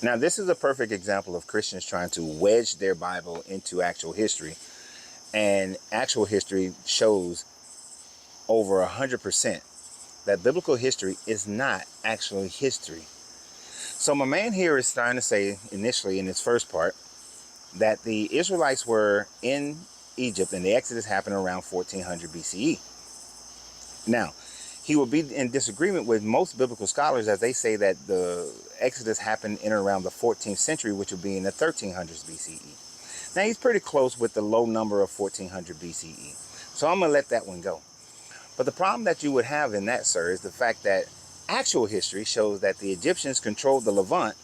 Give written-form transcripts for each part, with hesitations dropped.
Now, this is a perfect example of Christians trying to wedge their Bible into actual history. And actual history shows over 100% that biblical history is not actually history. So my man here is trying to say initially in his first part that the Israelites were in Egypt and the Exodus happened around 1400 BCE. Now, he will be in disagreement with most biblical scholars as they say that the Exodus happened in around the 14th century, which would be in the 1300s BCE. Now, he's pretty close with the low number of 1400 BCE. So I'm going to let that one go. But the problem that you would have in that, sir, is the fact that actual history shows that the Egyptians controlled the Levant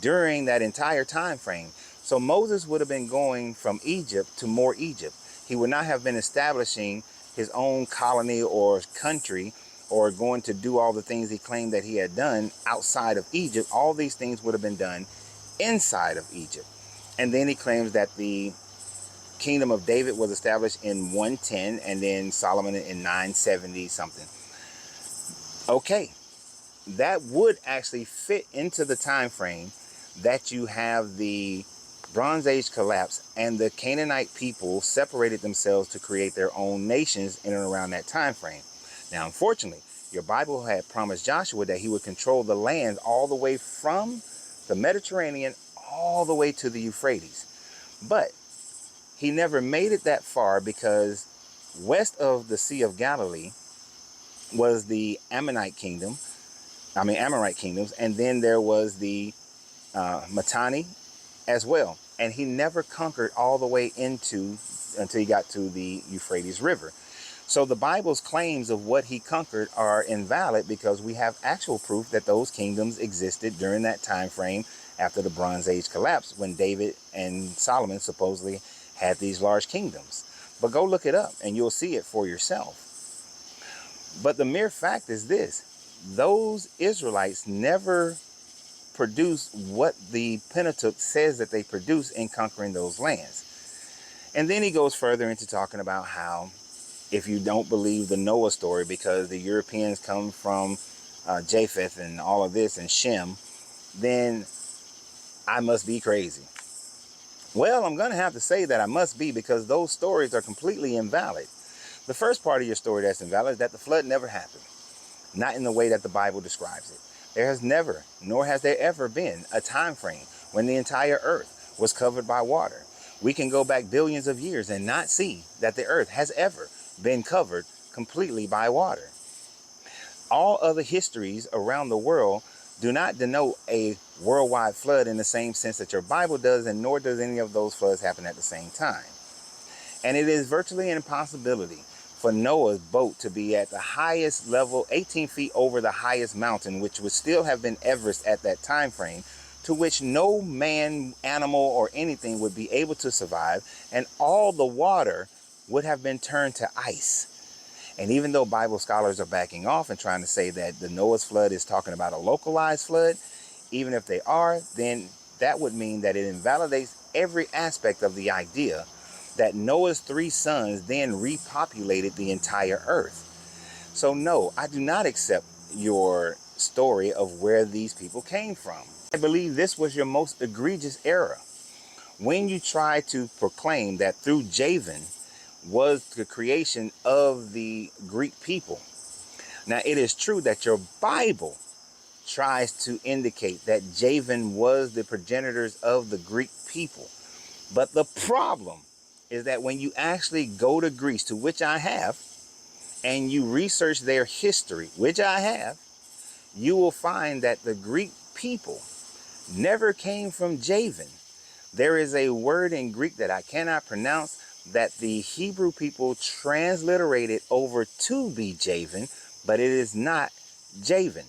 during that entire time frame. So Moses would have been going from Egypt to more Egypt. He would not have been establishing his own colony or country or going to do all the things he claimed that he had done outside of Egypt. All these things would have been done inside of Egypt. And then he claims that the kingdom of David was established in 110 and then Solomon in 970 something. Okay, that would actually fit into the time frame that you have the Bronze Age collapse and the Canaanite people separated themselves to create their own nations in and around that time frame. Now, unfortunately, your Bible had promised Joshua that he would control the land all the way from the Mediterranean all the way to the Euphrates. But he never made it that far because west of the Sea of Galilee was the Amorite kingdoms, and then there was the Mitanni as well. And he never conquered all the way until he got to the Euphrates River. So the Bible's claims of what he conquered are invalid because we have actual proof that those kingdoms existed during that time frame after the Bronze Age collapse, when David and Solomon supposedly had these large kingdoms. But go look it up and you'll see it for yourself. But the mere fact is this: those Israelites never produce what the Pentateuch says that they produce in conquering those lands. And then he goes further into talking about how if you don't believe the Noah story because the Europeans come from Japheth and all of this and Shem, then I must be crazy. Well, I'm going to have to say that I must be, because those stories are completely invalid. The first part of your story that's invalid is that the flood never happened, not in the way that the Bible describes it. There has never, nor has there ever been, a time frame when the entire earth was covered by water. We can go back billions of years and not see that the earth has ever been covered completely by water. All other histories around the world do not denote a worldwide flood in the same sense that your Bible does, and nor does any of those floods happen at the same time. And it is virtually an impossibility for Noah's boat to be at the highest level, 18 feet over the highest mountain, which would still have been Everest at that time frame, to which no man, animal, or anything would be able to survive, and all the water would have been turned to ice. And even though Bible scholars are backing off and trying to say that the Noah's flood is talking about a localized flood, even if they are, then that would mean that it invalidates every aspect of the idea that Noah's 3 sons then repopulated the entire earth. So no, I do not accept your story of where these people came from. I believe this was your most egregious error when you try to proclaim that through Javan was the creation of the Greek people. Now, it is true that your Bible tries to indicate that Javan was the progenitors of the Greek people. But the problem is that when you actually go to Greece, to which I have, and you research their history, which I have, you will find that the Greek people never came from Javan. There is a word in Greek that I cannot pronounce that the Hebrew people transliterated over to be Javan, but it is not Javan.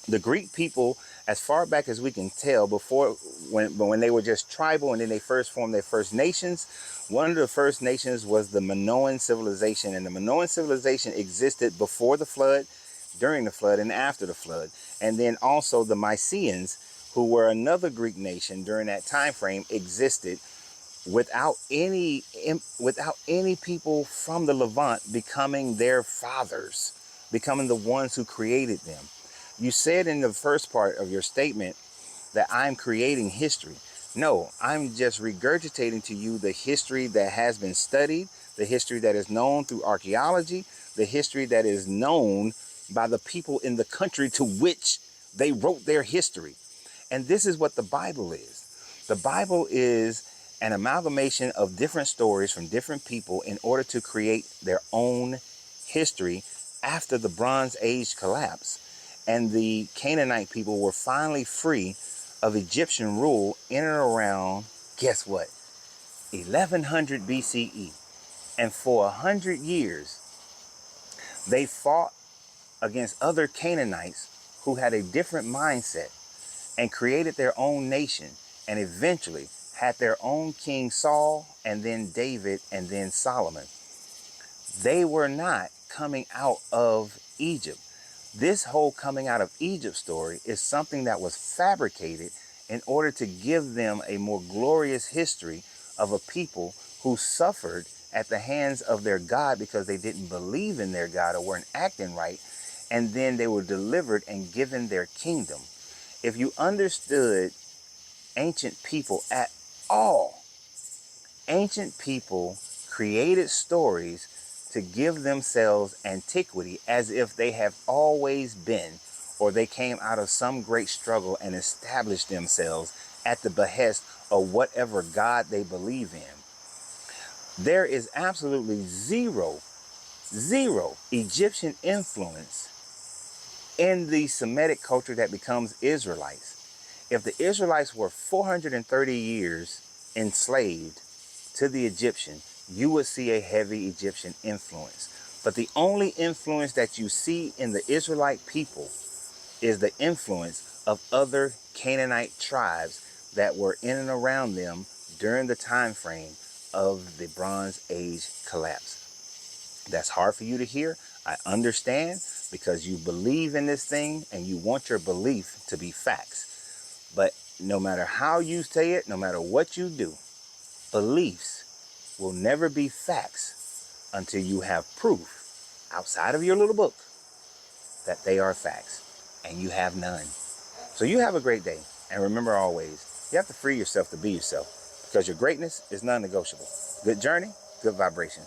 The Greek people, as far back as we can tell, when they were just tribal and then they first formed their first nations, one of the first nations was the Minoan civilization. And the Minoan civilization existed before the flood, during the flood, and after the flood. And then also the Mycenaeans, who were another Greek nation during that time frame, existed without any people from the Levant becoming their fathers, becoming the ones who created them. You said in the first part of your statement that I'm creating history. No, I'm just regurgitating to you the history that has been studied, the history that is known through archaeology, the history that is known by the people in the country to which they wrote their history. And this is what the Bible is. The Bible is an amalgamation of different stories from different people in order to create their own history after the Bronze Age collapse. And the Canaanite people were finally free of Egyptian rule in and around, guess what, 1100 BCE. And for 100 years, they fought against other Canaanites who had a different mindset and created their own nation, and eventually had their own King Saul, and then David, and then Solomon. They were not coming out of Egypt. This whole coming out of Egypt story is something that was fabricated in order to give them a more glorious history of a people who suffered at the hands of their God because they didn't believe in their God or weren't acting right, and then they were delivered and given their kingdom. If you understood ancient people at all, ancient people created stories to give themselves antiquity as if they have always been, or they came out of some great struggle and established themselves at the behest of whatever God they believe in. There is absolutely zero Egyptian influence in the Semitic culture that becomes Israelites. If the Israelites were 430 years enslaved to the Egyptian, you would see a heavy Egyptian influence. But the only influence that you see in the Israelite people is the influence of other Canaanite tribes that were in and around them during the time frame of the Bronze Age collapse. That's hard for you to hear. I understand, because you believe in this thing and you want your belief to be facts. But no matter how you say it, no matter what you do, beliefs will never be facts until you have proof outside of your little book that they are facts, and you have none. So you have a great day, and remember always, you have to free yourself to be yourself, because your greatness is non-negotiable. Good journey, good vibrations.